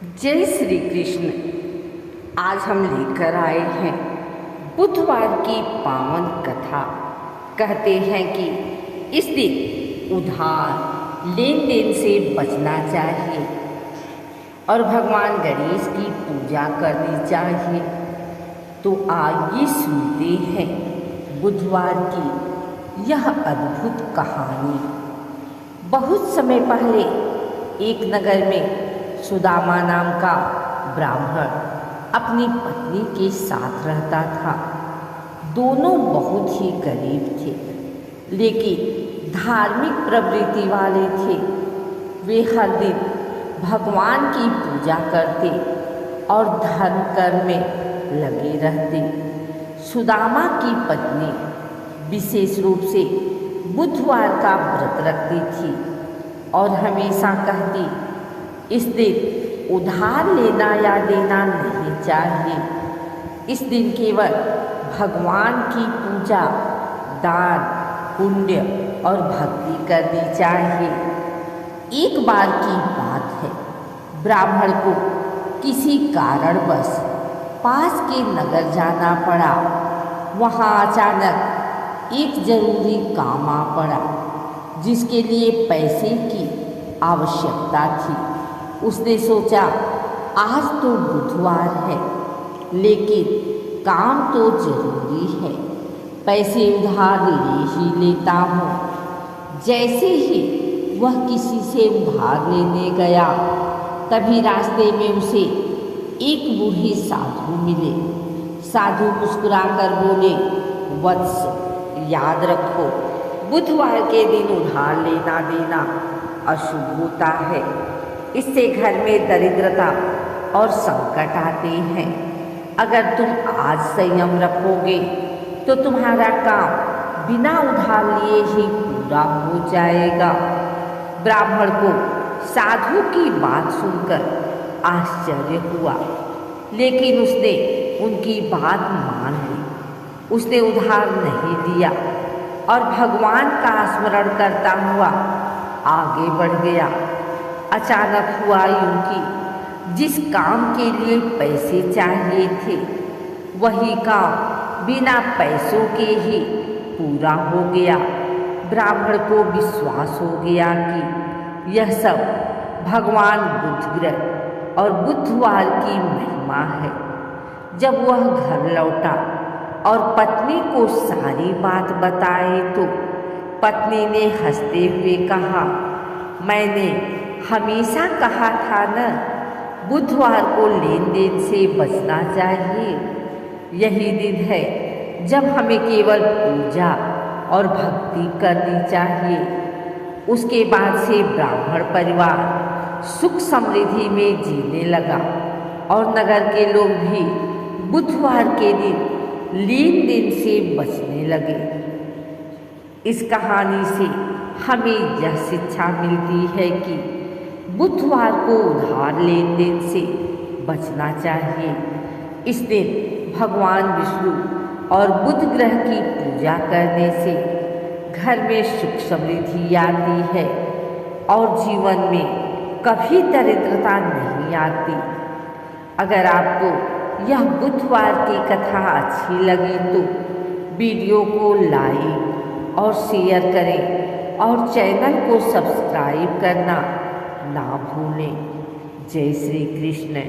जय श्री कृष्ण। आज हम लेकर आए हैं बुधवार की पावन कथा। कहते हैं कि इस दिन उधार लेन देन से बचना चाहिए और भगवान गणेश की पूजा करनी चाहिए। तो आइए सुनते हैं बुधवार की यह अद्भुत कहानी। बहुत समय पहले एक नगर में सुदामा नाम का ब्राह्मण अपनी पत्नी के साथ रहता था। दोनों बहुत ही गरीब थे, लेकिन धार्मिक प्रवृत्ति वाले थे। वे हर दिन भगवान की पूजा करते और धर्म कर्म में लगे रहते। सुदामा की पत्नी विशेष रूप से बुधवार का व्रत रखती थी और हमेशा कहती, इस दिन उधार लेना या देना नहीं चाहिए। इस दिन केवल भगवान की पूजा, दान, पुण्य और भक्ति करनी चाहिए। एक बार की बात है, ब्राह्मण को किसी कारणवश पास के नगर जाना पड़ा। वहाँ अचानक एक जरूरी काम आ पड़ा, जिसके लिए पैसे की आवश्यकता थी। उसने सोचा, आज तो बुधवार है, लेकिन काम तो जरूरी है, पैसे उधार ले ही लेता हूँ। जैसे ही वह किसी से उधार लेने गया, तभी रास्ते में उसे एक बूढ़ी साधु मिले। साधु मुस्कुराकर बोले, वत्स, याद रखो, बुधवार के दिन उधार लेना देना अशुभ होता है। इससे घर में दरिद्रता और संकट आते हैं। अगर तुम आज संयम रखोगे तो तुम्हारा काम बिना उधार लिए ही पूरा हो जाएगा। ब्राह्मण को साधु की बात सुनकर आश्चर्य हुआ, लेकिन उसने उनकी बात मान ली। उसने उधार नहीं दिया और भगवान का स्मरण करता हुआ आगे बढ़ गया। अचानक हुआ यूं कि जिस काम के लिए पैसे चाहिए थे, वही काम बिना पैसों के ही पूरा हो गया। ब्राह्मण को विश्वास हो गया कि यह सब भगवान बुध ग्रह और बुधवार की महिमा है। जब वह घर लौटा और पत्नी को सारी बात बताई, तो पत्नी ने हंसते हुए कहा, मैंने हमेशा कहा था न, बुधवार को लेन देन से बचना चाहिए। यही दिन है जब हमें केवल पूजा और भक्ति करनी चाहिए। उसके बाद से ब्राह्मण परिवार सुख समृद्धि में जीने लगा और नगर के लोग भी बुधवार के दिन लेन देन से बचने लगे। इस कहानी से हमें यह शिक्षा मिलती है कि बुधवार को उधार लेन देन से बचना चाहिए। इस दिन भगवान विष्णु और बुध ग्रह की पूजा करने से घर में सुख समृद्धि आती है और जीवन में कभी दरिद्रता नहीं आती। अगर आपको यह बुधवार की कथा अच्छी लगी तो वीडियो को लाइक और शेयर करें और चैनल को सब्सक्राइब करना ना भूलें। जय श्री कृष्ण।